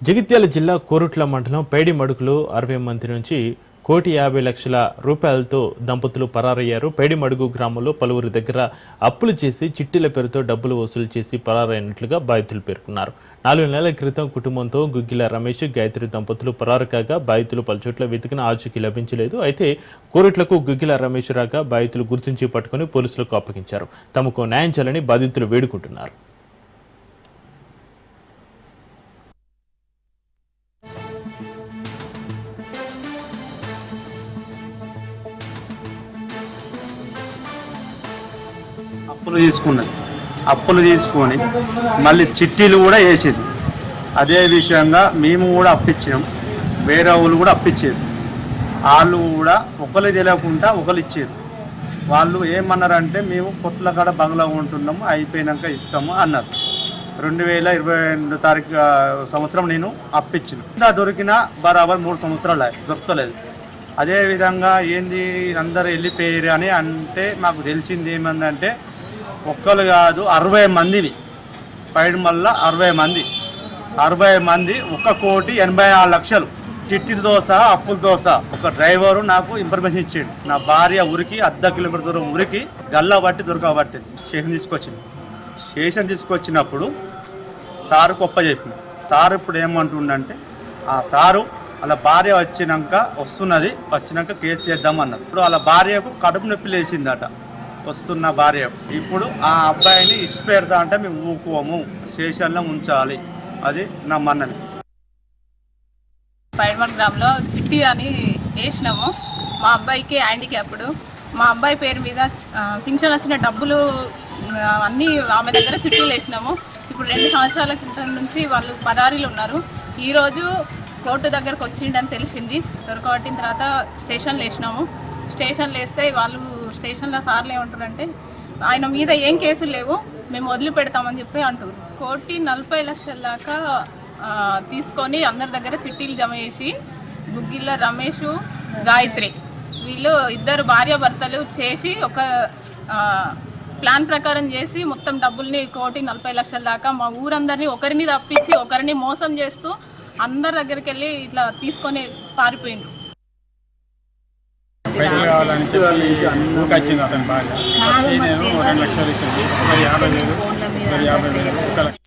జగిత్యాల జిల్లా కోరుట్ల మండలం పేడిమడుగులో 60 మంది నుంచి ₹1,50,00,000తో దంపతులు పరారయ్యారు. పేడిమడుగు గ్రామంలో పలువురి దగ్గర అప్పులు చేసి చిట్టీల పేరుతో డబ్బులు వసూలు చేసి పరారైనట్లుగా బాధితులు పేర్కొన్నారు. 4 నెలల క్రితం కుటుంబంతో గుగ్గిల రమేష్, గాయత్రి దంపతులు పరారు కాగా బాధితులు పలుచోట్ల వెతికిన ఆచూకీ లభించలేదు. అయితే కోరుట్లకు గుగ్గిల రమేష్ రాగా బాధితులు గుర్తించి పట్టుకుని పోలీసులకు అప్పగించారు. తమకు న్యాయం చేయాలని బాధితులు వేడుకుంటున్నారు. అప్పులు తీసుకొని మళ్ళీ చిట్టీలు కూడా వేసేది. అదే విషయంగా మేము కూడా అప్పించినాం, వేరే వాళ్ళు కూడా అప్పించేది. వాళ్ళు కూడా ఒకరు తెలియకుండా ఒకరు ఇచ్చేది. వాళ్ళు ఏమన్నారంటే మేము కొట్ల కాడ బంగ్లా ఉంటున్నాము, అయిపోయినాక ఇస్తాము అన్నారు. 2022 సంవత్సరం నేను అప్పించిన దొరికిన బరాబర్ 3 సంవత్సరాలు దొరకలేదు. అదేవిధంగా ఏంది అందరు వెళ్ళిపోయారు అని అంటే మాకు తెలిసింది ఏమందంటే ఒక్కరు కాదు 60 మందిని పైన మళ్ళా 60 మంది 1,86,00,000 చిట్టితో సహా అప్పులతో సహా. ఒక డ్రైవరు నాకు ఇన్ఫర్మేషన్ ఇచ్చాడు. నా భార్య ఊరికి 1/2 కిలోమీటర్ దూరం ఊరికి గల్లా బట్టి దొరకబట్టి స్టేషన్ తీసుకొచ్చినప్పుడు సారు గొప్ప చెప్పింది. సారు ఇప్పుడు ఏమంటుండంటే ఆ సారు వాళ్ళ భార్య వచ్చినాక కేసు చేద్దామన్నారు. ఇప్పుడు వాళ్ళ భార్యకు కడుపు నొప్పి లేచిందట వస్తున్న భార్య. ఇప్పుడు ఆ అబ్బాయిని ఇచ్చిపెడతా అంటే మేము ఊకోము, స్టేషన్లో ఉంచాలి. అది నా మన్నని. పైడ్మల్ గ్రామంలో చిట్టి అని వేసినాము. మా అబ్బాయికి హ్యాండిక్యాప్డ్. మా అబ్బాయి పేరు మీద పింఛన్ వచ్చిన డబ్బులు అన్నీ ఆమె దగ్గర చిట్టీలు వేసినాము. ఇప్పుడు 2 సంవత్సరాల క్రితం నుంచి వాళ్ళు పరారీలు ఉన్నారు. ఈరోజు కోర్టు దగ్గరకు వచ్చిండని తెలిసింది. దొరకబట్టిన తర్వాత స్టేషన్లో వేసినాము. స్టేషన్లో వేస్తే వాళ్ళు స్టేషన్లో సార్లు ఏమంటారంటే ఆయన మీద ఏం కేసులు లేవు, మేము వదిలిపెడతామని చెప్పి అంటారు. 1,40,00,000 దాకా తీసుకొని అందరి దగ్గర చిట్టీలు జమ చేసి గుగ్గిళ్ళ రమేష్, గాయత్రి వీళ్ళు ఇద్దరు భార్యాభర్తలు చేసి ఒక ప్లాన్ ప్రకారం చేసి మొత్తం డబ్బుల్ని 1,40,00,000 దాకా మా ఊరందరినీ ఒకరిని తప్పించి ఒకరిని మోసం చేస్తూ అందరి దగ్గరికి వెళ్ళి ఇట్లా తీసుకొని పారిపోయిండ్రు. పైసలు కావాలని వచ్చింది అతని భార్య. నేను 2 లక్షలు ఇచ్చింది, 50,000, 50,000, 1 లక్ష.